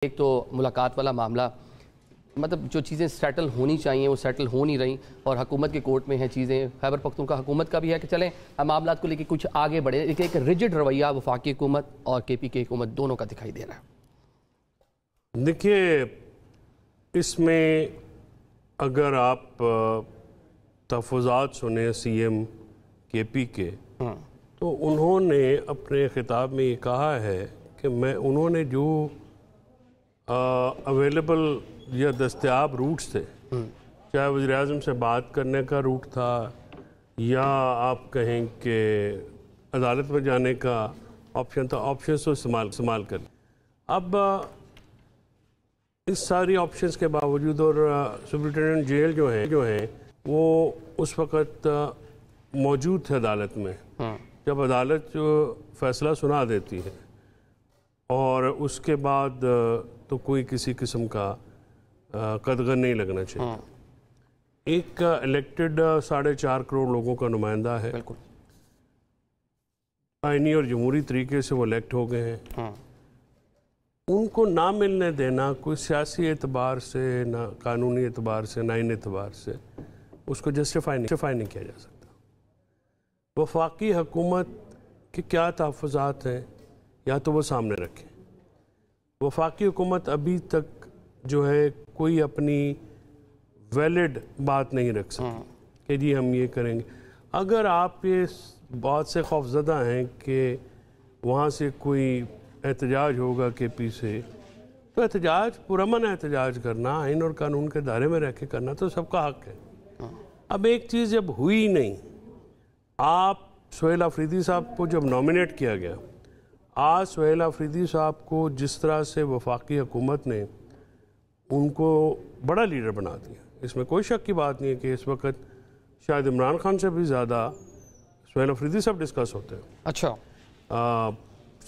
ایک تو ملاقات والا معاملہ، مطلب جو چیزیں سیٹل ہونی چاہیے وہ سیٹل ہو نہیں رہی اور حکومت کے کورٹ میں ہیں چیزیں. خیبر پختونخوا حکومت کا بھی ہے کہ چلیں معاملات کو لے کے کچھ آگے بڑھے، لیکن ایک ریجڈ رویہ وفاقی حکومت اور کے پی کے حکومت دونوں کا دکھائی دے رہا ہے. دیکھیے، اس میں اگر آپ تحفظات سنیں سی ایم کے پی کے، تو انہوں نے اپنے خطاب میں یہ کہا ہے کہ انہوں نے جو اویلیبل یا دستیاب روٹس تھے، چاہے وزیر اعظم سے بات کرنے کا روٹ تھا یا آپ کہیں کہ عدالت میں جانے کا آپشن تھا، آپشنز تو استعمال کر لیں. اب اس ساری آپشنز کے باوجود اور سپرنٹینڈنٹ جیل جو ہیں وہ اس وقت موجود تھے عدالت میں جب عدالت جو فیصلہ سنا دیتی ہے، اور اس کے بعد تو کوئی کسی قسم کا قدغن نہیں لگنا چاہیے. ایک الیکٹڈ 4.5 کروڑ لوگوں کا نمائندہ ہے، آئینی اور جمہوری طریقے سے وہ الیکٹ ہو گئے ہیں. ان کو نہ ملنے دینا کوئی سیاسی اعتبار سے، نہ قانونی اعتبار سے، نہ ان اعتبار سے اس کو جسٹیفائی نہیں کیا جا سکتا. وفاقی حکومت کے کیا تحفظات ہیں یا تو وہ سامنے رکھیں. وفاقی حکومت ابھی تک جو ہے کوئی اپنی ویلڈ بات نہیں رکھ سکتی کہ جی ہم یہ کریں گے. اگر آپ یہ بات سے خوفزدہ ہیں کہ وہاں سے کوئی احتجاج ہوگا کے پی سے، تو احتجاج پرامن احتجاج کرنا، آئین اور قانون کے دائرے میں رہ کے کرنا تو سب کا حق ہے. اب ایک چیز جب ہوئی نہیں، آپ سہیل آفریدی صاحب کو جب نامینیٹ کیا گیا، آج سہیل آفریدی صاحب کو جس طرح سے وفاقی حکومت نے ان کو بڑا لیڈر بنا دیا، اس میں کوئی شک کی بات نہیں ہے کہ اس وقت شاید عمران خان سے بھی زیادہ سہیل آفریدی صاحب ڈسکس ہوتے ہیں. اچھا،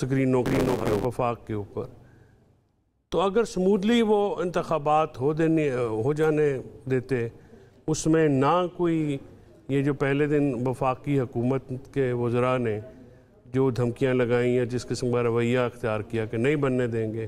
سکرینوں کے وفاق کے اوپر. تو اگر سمودلی وہ انتخابات ہو جانے دیتے، اس میں نہ کوئی یہ جو پہلے دن وفاقی حکومت کے وزراء نے جو دھمکیاں لگائیں یا جس قسم کا رویہ اختیار کیا کہ نہیں بننے دیں گے،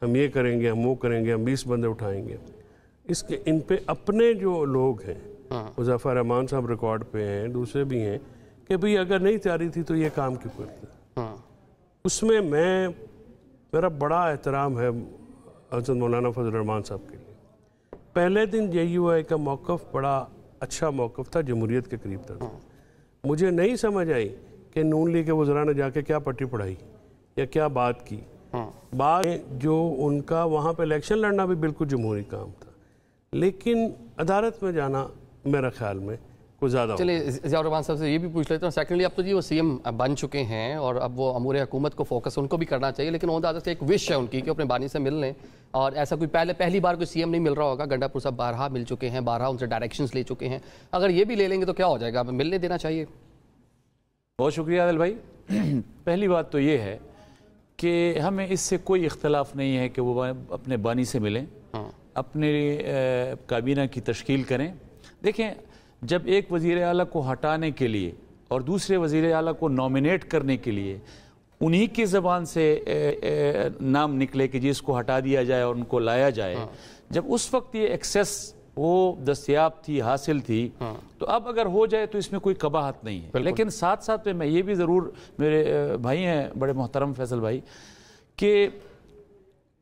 ہم یہ کریں گے، ہم وہ کریں گے، ہم 20 بندے اٹھائیں گے، ان پہ اپنے جو لوگ ہیں، مظفر رحمان صاحب ریکارڈ پہ ہیں، دوسرے بھی ہیں، کہ بھئی اگر نہیں تیاری تھی تو یہ کام کیوں کرتے. اس میں میرا بڑا احترام ہے حضرت مولانا فضل الرحمان صاحب کے لیے. پہلے دن JUI کا موقف بڑا اچھا موقف تھا، جمہوریت کے قریب تھا. مجھے نہیں سمجھ آئی کہ نون لیگ کے وزراء نے جا کے کیا پٹی پڑھائی یا کیا بات کی. بات جو ان کا وہاں پہ الیکشن لڑنا بھی بالکل جمہوری کام تھا، لیکن عدالت میں جانا میرا خیال میں کوئی زیادہ. چلیں ضیاء الرحمان صاحب سے یہ بھی پوچھ لیتا ہوں. سیکنڈلی اب تو جی وہ سی ایم بن چکے ہیں اور اب وہ امور حکومت کو فوکس ان کو بھی کرنا چاہیے، لیکن عہدہ سے ایک وش ہے ان کی کہ اپنے بانی سے مل لیں. اور ایسا کوئی پہلی بار کوئی سی ایم نہیں مل رہا ہوگا. گنڈا پور صاحب بارہا مل چکے ہیں، بارہا ان سے ڈائریکشنز لے چکے ہیں. اگر یہ بھی لے لیں گے تو کیا ہو جائے گا؟ ملنے دینا چاہیے. بہت شکریہ عادل بھائی. پہلی بات تو یہ ہے کہ ہمیں اس سے کوئی اختلاف نہیں ہے کہ وہ اپنے بانی سے ملیں، اپنے کابینہ کی تشکیل کریں. دیکھیں، جب ایک وزیر اعلیٰ کو ہٹانے کے لیے اور دوسرے وزیر اعلیٰ کو نامینیٹ کرنے کے لیے انہی کی زبان سے نام نکلے کہ جس کو ہٹا دیا جائے اور ان کو لایا جائے، جب اس وقت یہ ایکسیس وہ دستیاب تھی، حاصل تھی، تو اب اگر ہو جائے تو اس میں کوئی قباحت نہیں ہے. لیکن ساتھ ساتھ میں یہ بھی ضرور، میرے بھائی ہیں بڑے محترم فیصل بھائی، کہ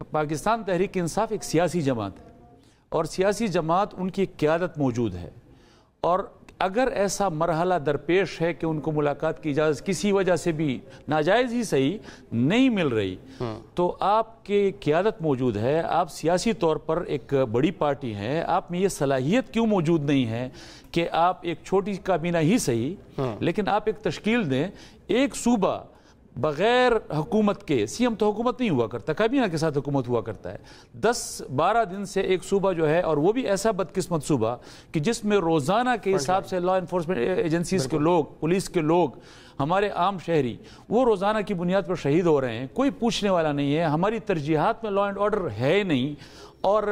پاکستان تحریک انصاف ایک سیاسی جماعت ہے اور سیاسی جماعت ان کی قیادت موجود ہے. اور اگر ایسا مرحلہ درپیش ہے کہ ان کو ملاقات کی اجازت کسی وجہ سے بھی ناجائز ہی صحیح نہیں مل رہی، تو آپ کی قیادت موجود ہے، آپ سیاسی طور پر ایک بڑی پارٹی ہیں، آپ میں یہ صلاحیت کیوں موجود نہیں ہے کہ آپ ایک چھوٹی کابینہ ہی صحیح لیکن آپ ایک تشکیل دیں. ایک صوبہ بغیر حکومت کے، سی ایم تو حکومت نہیں ہوا کرتا، کابینہ کے ساتھ حکومت ہوا کرتا ہے. 10-12 دن سے ایک صوبہ جو ہے، اور وہ بھی ایسا بدقسمت صوبہ کہ جس میں روزانہ کے حساب سے لا انفورسمنٹ ایجنسیز کے لوگ، پولیس کے لوگ، ہمارے عام شہری وہ روزانہ کی بنیاد پر شہید ہو رہے ہیں. کوئی پوچھنے والا نہیں ہے. ہماری ترجیحات میں لا اینڈ آرڈر ہے نہیں، اور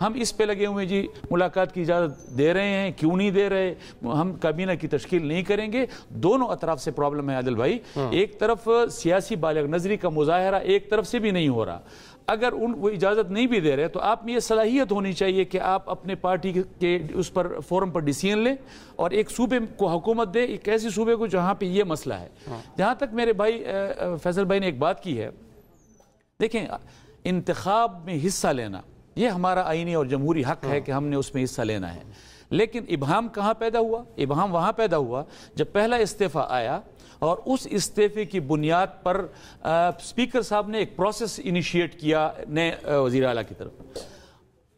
ہم اس پہ لگے ہوئے جی ملاقات کی اجازت دے رہے ہیں، کیوں نہیں دے رہے، ہم کابینہ کی تشکیل نہیں کریں گے. دونوں اطراف سے پرابلم ہے عادل بھائی. ایک طرف سیاسی بالغ نظری کا مظاہرہ ایک طرف سے بھی نہیں ہو رہا. اگر وہ اجازت نہیں بھی دے رہے تو آپ میں یہ صلاحیت ہونی چاہیے کہ آپ اپنے پارٹی کے اس پر فورم پر ڈیسیژن لیں اور ایک صوبے کو حکومت دے، ایک ایسی صوبے کو جہاں پہ یہ مسئلہ ہے۔ جہاں تک میرے بھائی فیصل بھائی نے ایک بات کی ہے، دیکھیں انتخاب میں حصہ لینا یہ ہمارا آئینی اور جمہوری حق ہے کہ ہم نے اس میں حصہ لینا ہے، لیکن ابہام کہاں پیدا ہوا؟ ابہام وہاں پیدا ہوا جب پہلا استعفیٰ آیا اور اس استعفے کی بنیاد پر اسپیکر صاحب نے ایک پروسیس انیشیٹ کیا نئے وزیر اعلیٰ کی طرف،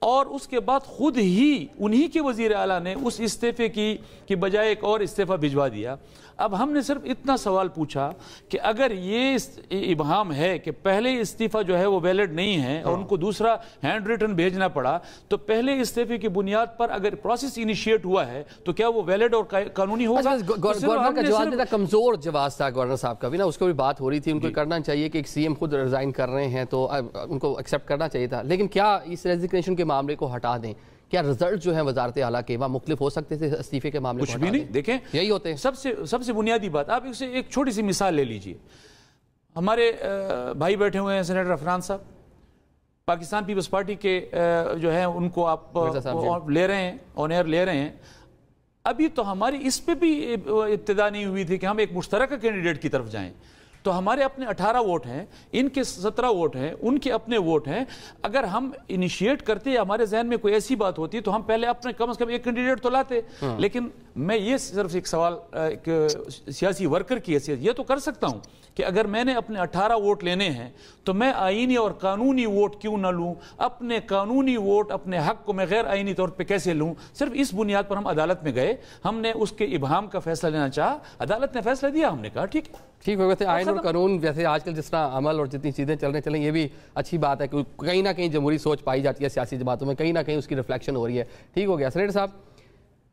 اور اس کے بعد خود ہی انہی کے وزیر اعلیٰ نے اس استعفے کی بجائے ایک اور استعفیٰ بھجوا دیا۔ اب ہم نے صرف اتنا سوال پوچھا کہ اگر یہ ابہام ہے کہ پہلے استعفیٰ جو ہے وہ ویلڈ نہیں ہے اور ان کو دوسرا ہینڈ ریٹن بھیجنا پڑا، تو پہلے استعفے کی بنیاد پر اگر پروسیس انیشیٹ ہوا ہے تو کیا وہ ویلڈ اور قانونی ہوگا؟ گورنر کا جواب تھا، کمزور جواب تھا گورنر صاحب کا بھی نا، اس کو بھی بات ہو رہی تھی، ان کو کرنا چاہیے کہ ایک سی ایم خود ریزائن کر رہے ہیں تو ان کو ایکسیپٹ کرنا چاہیے تھا، لیکن کیا اس ریزگنیشن کے معاملے کو ہٹا دیں؟ کیا رزلٹ جو ہیں وزارت اعلیٰ کے وہاں مختلف ہو سکتے تھے استعفے کے معاملے؟ کچھ بھی نہیں، دیکھیں یہی ہوتے ہیں سب سے بنیادی بات۔ آپ اسے ایک چھوٹی سی مثال لے لیجئے، ہمارے بھائی بیٹھے ہوئے ہیں سینیٹر عفنان صاحب، پاکستان پیپلز پارٹی کے جو ہیں ان کو آپ لے رہے ہیں، آن ایئر لے رہے ہیں، ابھی تو ہماری اس پہ بھی ابتدا نہیں ہوئی تھی کہ ہم ایک مشترکہ کینڈیڈیٹ کی طرف جائیں، تو ہمارے اپنے 18 ووٹ ہیں، ان کے 17 ووٹ ہیں، ان کے اپنے ووٹ ہیں۔ اگر ہم انیشیٹ کرتے یا ہمارے ذہن میں کوئی ایسی بات ہوتی تو ہم پہلے اپنے کم از کم ایک کینڈیڈیٹ تو لاتے، لیکن میں یہ صرف ایک سوال ایک سیاسی ورکر کی حیثیت یہ تو کر سکتا ہوں کہ اگر میں نے اپنے 18 ووٹ لینے ہیں تو میں آئینی اور قانونی ووٹ کیوں نہ لوں؟ اپنے قانونی ووٹ، اپنے حق کو میں غیر آئینی طور پہ کیسے لوں؟ صرف اس بنیاد پر ہم عدالت میں گئے، ہم نے اس کے ابہام کا فیصلہ لینا چاہا، عدالت نے فیصلہ دیا، ہم نے کہا ٹھیک ٹھیک ہو گئے تھے۔ آئین اور قانون ویسے آج کل جس طرح عمل اور جتنی چیزیں چلیں یہ بھی اچھی بات ہے کہ کہیں نہ کہیں جمہوری سوچ پائی جاتی ہے سیاسی جماعتوں میں، کہیں نہ کہیں اس کی ریفلیکشن ہو رہی ہے۔ ٹھیک ہو گیا سینیٹر صاحب،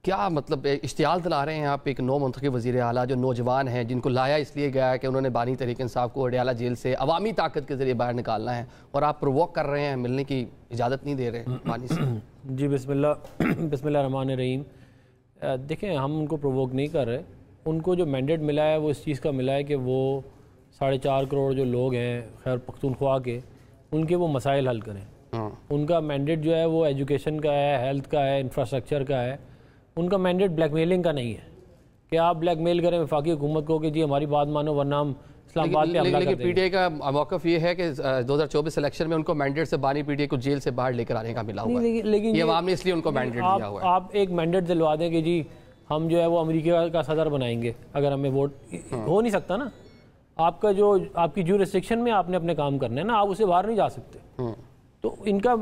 کیا مطلب اشتعال دلا رہے ہیں آپ ایک نو منتخب وزیر اعلیٰ جو نوجوان ہیں، جن کو لایا اس لیے گیا ہے کہ انہوں نے بانی تحریک انصاف کو اڈیالہ جیل سے عوامی طاقت کے ذریعے باہر نکالنا ہے، اور آپ پرووک کر رہے ہیں، ملنے کی اجازت نہیں دے رہے بانی سے؟ جی بسم اللہ الرحمن الرحیم۔ دیکھیں ہم ان کو پرووک نہیں کر رہے، ان کو جو مینڈیٹ ملا ہے وہ اس چیز کا ملا ہے کہ وہ 4.5 کروڑ جو لوگ ہیں خیر پختونخوا کے، ان کے وہ مسائل حل کریں۔ ان کا مینڈیٹ جو ہے وہ ایجوکیشن کا ہے، ہیلتھ کا ہے، انفراسٹرکچر کا ہے۔ ان کا مینڈیٹ بلیک میلنگ کا نہیں ہے کہ آپ بلیک میل کریں وفاقی حکومت کو کہ جی ہماری بات مانو ورنہ ہم اسلام آباد پہ حملہ کر دیں گے۔ لیکن پی ٹی آئی کا موقف یہ ہے کہ 2024 الیکشن میں ان کو مینڈیٹ سے بانی پی ٹی آئی کو جیل سے باہر لے کر آنے کا ملا ہوا ہے، لیکن یہ عوام نے اس لیے ان کو مینڈیٹ دیا ہوا ہے۔ آپ ایک مینڈیٹ دلوا دیں کہ جی ہم جو ہے وہ امریکہ کا صدر بنائیں گے، اگر ہمیں ووٹ ہو نہیں سکتا نا، آپ کا جو آپ کی جورسڈکشن میں آپ نے اپنے کام کرنے ہیں نا، آپ اسے باہر نہیں جا سکتے۔ تو ان کا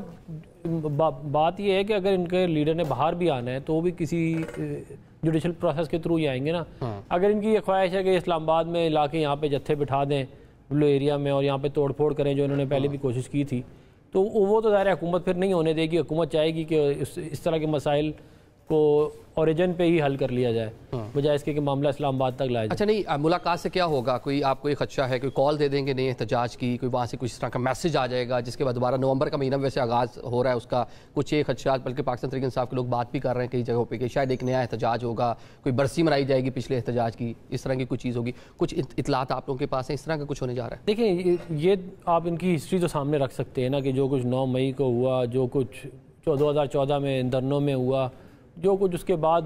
بات یہ ہے کہ اگر ان کے لیڈر نے باہر بھی آنا ہے تو وہ بھی کسی جوڈیشل پروسیس کے تھرو ہی آئیں گے نا۔ اگر ان کی یہ خواہش ہے کہ اسلام آباد میں لا کے یہاں پہ جتھے بٹھا دیں بلو ایریا میں اور یہاں پہ توڑ پھوڑ کریں جو انہوں نے پہلے بھی کوشش کی تھی، تو وہ تو ظاہر حکومت پھر نہیں ہونے دے گی۔ حکومت چاہے گی کہ اس طرح کے مسائل کو اوریجن پہ ہی حل کر لیا جائے، بجائے اس کے کہ معاملہ اسلام آباد تک لایا جائے۔ اچھا نہیں، ملاقات سے کیا ہوگا؟ کوئی آپ کو یہ خدشہ ہے، کوئی کال دے دیں گے نہیں احتجاج کی، کوئی وہاں سے کچھ اس طرح کا میسج آ جائے گا جس کے بعد دوبارہ نومبر کا مہینہ ویسے آغاز ہو رہا ہے اس کا، کچھ یہ خدشات، بلکہ پاکستان تحریک انصاف کے لوگ بات بھی کر رہے ہیں کئی جگہوں پہ کہ شاید ایک نیا احتجاج ہوگا، کوئی برسی منائی جائے گی پچھلے احتجاج کی، اس طرح کی کوئی چیز ہوگی؟ کچھ اطلاعات آپ لوگوں کے پاس ہیں اس طرح کا کچھ ہونے جا رہا ہے؟ دیکھیں یہ آپ ان کی ہسٹری تو سامنے رکھ سکتے ہیں نا کہ جو کچھ 9 مئی کو ہوا، جو کچھ 2014 میں اندرنوں میں ہوا، جو کچھ اس کے بعد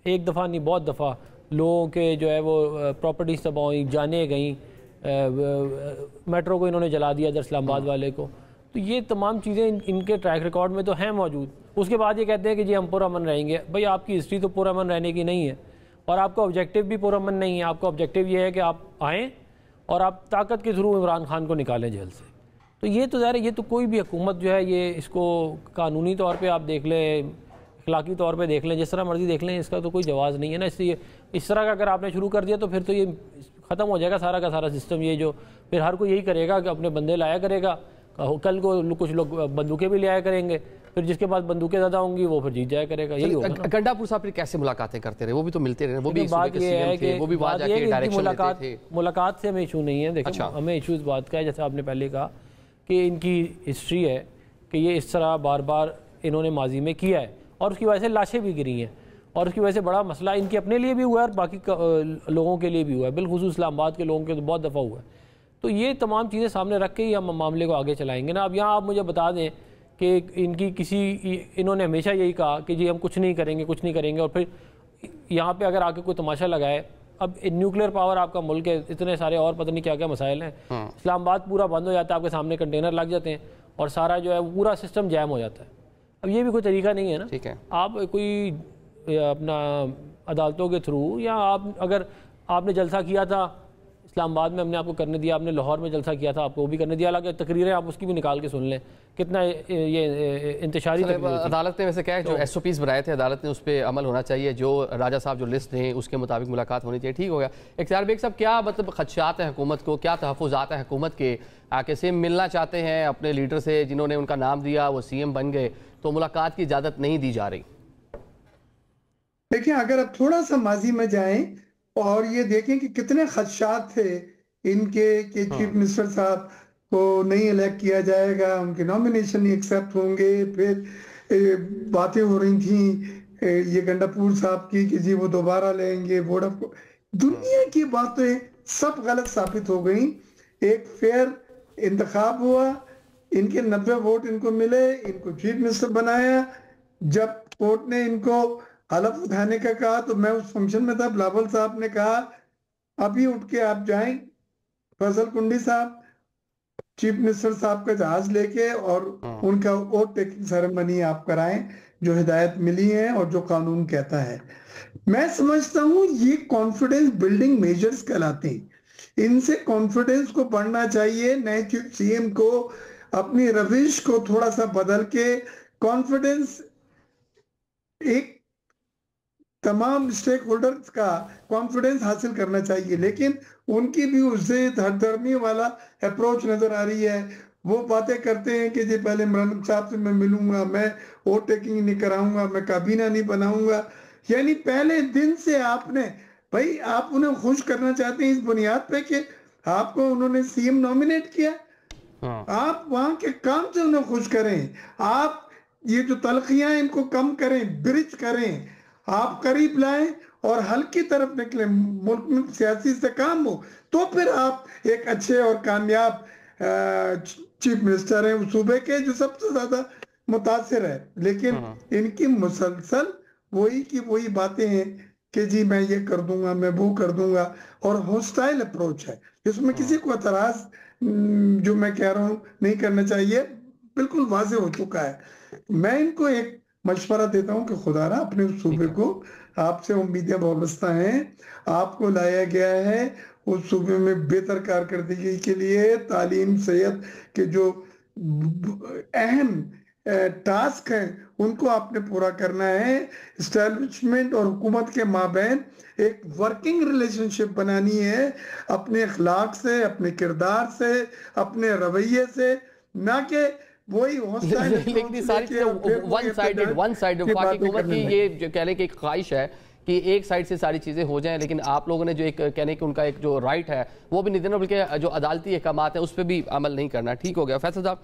ایک دفعہ نہیں بہت دفعہ لوگوں کے جو ہے وہ پراپرٹیز تباہ ہوئیں، جانیں گئیں، میٹرو کو انہوں نے جلا دیا ادھر اسلام آباد والے کو۔ تو یہ تمام چیزیں ان کے ٹریک ریکارڈ میں تو ہیں موجود۔ اس کے بعد یہ کہتے ہیں کہ جی ہم پرامن رہیں گے۔ بھئی آپ کی ہسٹری تو پرامن رہنے کی نہیں ہے، اور آپ کا آبجیکٹیو بھی پرامن نہیں ہے۔ آپ کا آبجیکٹیو یہ ہے کہ آپ آئیں اور آپ طاقت کے تھرو عمران خان کو نکالیں جیل سے۔ تو یہ تو ظاہر ہے یہ تو کوئی بھی حکومت جو ہے یہ اس کو قانونی طور پہ آپ دیکھ لیں، اخلاقی طور پہ دیکھ لیں، جس طرح مرضی دیکھ لیں، اس کا تو کوئی جواز نہیں ہے نا۔ اس لیے اس طرح کا اگر آپ نے شروع کر دیا تو پھر تو یہ ختم ہو جائے گا سارا کا سارا سسٹم۔ یہ جو پھر ہر کوئی یہی کرے گا کہ اپنے بندے لایا کرے گا، کل کو کچھ لوگ بندوقیں بھی لے آیا کریں گے، پھر جس کے بعد بندوقیں زیادہ ہوں گی وہ پھر جیت جایا کرے گا۔ یہی ہوگا نا۔ گنڈا پور صاحب پھر کیسے ملاقاتیں کرتے رہے؟ وہ بھی تو ملتے رہے، وہ بھی بات یہ ہے کہ ملاقات سے ہمیں ایشو نہیں ہے۔ دیکھیں ہمیں ایشو اس بات کا ہے، جیسے آپ نے پہلے کہا کہ ان کی ہسٹری ہے کہ یہ اس طرح بار بار انہوں نے ماضی میں کیا ہے، اور اس کی وجہ سے لاشیں بھی گری ہیں، اور اس کی وجہ سے بڑا مسئلہ ان کے اپنے لیے بھی ہوا ہے اور باقی لوگوں کے لیے بھی ہوا ہے، بالخصوص اسلام آباد کے لوگوں کے تو بہت دفعہ ہوا ہے۔ تو یہ تمام چیزیں سامنے رکھ کے ہی ہم معاملے کو آگے چلائیں گے نا. اب یہاں آپ مجھے بتا دیں کہ انہوں نے ہمیشہ یہی کہا کہ جی ہم کچھ نہیں کریں گے, اور پھر یہاں پہ اگر آ کے کوئی تماشا لگائے. اب نیوکلیر پاور آپ کا ملک ہے, اتنے سارے اور پتہ نہیں کیا کیا مسائل ہیں. اسلام آباد پورا بند ہو جاتا ہے, آپ کے سامنے کنٹینر لگ جاتے ہیں اور سارا جو ہے پورا سسٹم جیم ہو جاتا ہے. اب یہ بھی کوئی طریقہ نہیں ہے نا. ٹھیک ہے, آپ کوئی اپنا عدالتوں کے تھرو, یا اگر آپ نے جلسہ کیا تھا اسلام آباد میں, ہم نے آپ کو کرنے دیا, آپ نے لاہور میں جلسہ کیا تھا, آپ کو وہ بھی کرنے دیا. حالانکہ تقریریں آپ اس کی بھی نکال کے سن لیں, کتنا یہ انتشاری عدالت نے ویسے کیا ہے جو ایس او پیز بنائے تھے عدالت نے اس پہ عمل ہونا چاہیے. جو راجہ صاحب جو لسٹ ہیں اس کے مطابق ملاقات ہونی چاہیے. ٹھیک ہو گیا. اختیار بیگ صاحب, کیا مطلب خدشات ہیں حکومت کو, کیا تحفظات ہیں حکومت کے کہ سی ایم ملنا چاہتے ہیں اپنے لیڈر سے جنہوں نے ان کا نام دیا, وہ سی ایم بن گئے, تو ملاقات کی اجازت نہیں دی جا رہی؟ دیکھیں, اگر اب تھوڑا سا ماضی میں جائیں اور یہ دیکھیں کہ کتنے خدشات تھے ان کے کہ چیف منسٹر صاحب کو نہیں الیکٹ کیا جائے گا, ان کے نامینیشن نہیں ایکسیپٹ ہوں گے. پھر باتیں ہو رہی تھیں یہ گنڈاپور صاحب کی کہ جی وہ دوبارہ لیں گے ووٹ آف. دنیا کی باتیں سب غلط ثابت ہو گئیں. ایک فیئر انتخاب ہوا, ان کے 90 ووٹ ان کو ملے, ان کو چیف منسٹر بنایا. جب کورٹ نے ان کو حلف اٹھانے کا کہا تو میں اس فنکشن میں تھا, بلاول صاحب نے کہا ابھی اٹھ کے آپ جائیں فیصل کنڈی صاحب چیف منسٹر صاحب کا جہاز لے کے, اور ان کا ووٹ ٹیکنگ سیریمنی آپ کرائیں جو ہدایت ملی ہے اور جو قانون کہتا ہے. میں سمجھتا ہوں یہ کانفیڈنس بلڈنگ میجرز کہلاتے ہیں. ان سے کانفیڈنس کو بڑھنا چاہیے. نئے سی ایم کو اپنی روش کو تھوڑا سا بدل کے کانفیڈنس, ایک تمام اسٹیک ہولڈرز کا کانفیڈنس حاصل کرنا چاہیے. لیکن ان کی بھی اس سے دھردرمی والا اپروچ نظر آ رہی ہے. وہ باتیں کرتے ہیں کہ جی پہلے عمران صاحب سے میں ملوں گا, میں ووٹ ٹیکنگ نہیں کراؤں گا, میں کابینہ نہیں بناؤں گا. یعنی پہلے دن سے آپ نے, بھائی آپ انہیں خوش کرنا چاہتے ہیں اس بنیاد پہ کہ آپ کو انہوں نے سی ایم نومینیٹ کیا, آپ وہاں کے کام سے انہیں خوش کریں. آپ یہ جو تلخیاں ان کو کم کریں, برج کریں, آپ قریب لائیں اور حل کی طرف نکلیں, ملک میں سیاسی استحکام ہو, تو پھر آپ ایک اچھے اور کامیاب چیف منسٹر ہیں اس صوبے کے جو سب سے زیادہ متاثر ہے. لیکن ان کی مسلسل وہی کی وہی باتیں ہیں کہ جی میں یہ کر دوں گا, میں وہ کر دوں گا, اور ہوسٹائل اپروچ ہے جس میں کسی کو اعتراض جو میں کہہ رہا ہوں نہیں کرنا چاہیے, بالکل واضح ہو چکا ہے. میں ان کو ایک مشورہ دیتا ہوں کہ خدا را اپنے صوبے کو, آپ سے امیدیں وابستہ ہیں, آپ کو لایا گیا ہے اس صوبے میں بہتر کارکردگی کے لیے, تعلیم صحت کے جو اہم ٹاسک ہیں ان کو آپ نے پورا کرنا ہے. اسٹیبلشمنٹ اور حکومت کے مابین ایک ورکنگ ریلیشن شپ بنانی ہے, اپنے اخلاق سے, اپنے کردار سے, اپنے رویے سے, نہ کہ وہی لیکن ساری چیزیں ون سائیڈ وفاقی حکومت کی یہ جو کہنے کی ایک خواہش ہے کہ ایک سائیڈ سے ساری چیزیں ہو جائیں, لیکن آپ لوگوں نے جو ایک کہنے کہ ان کا ایک جو رائٹ ہے وہ بھی نہیں دینا, بلکہ جو عدالتی احکامات ہیں اس پہ بھی عمل نہیں کرنا. ٹھیک ہو گیا. فیصل صاحب,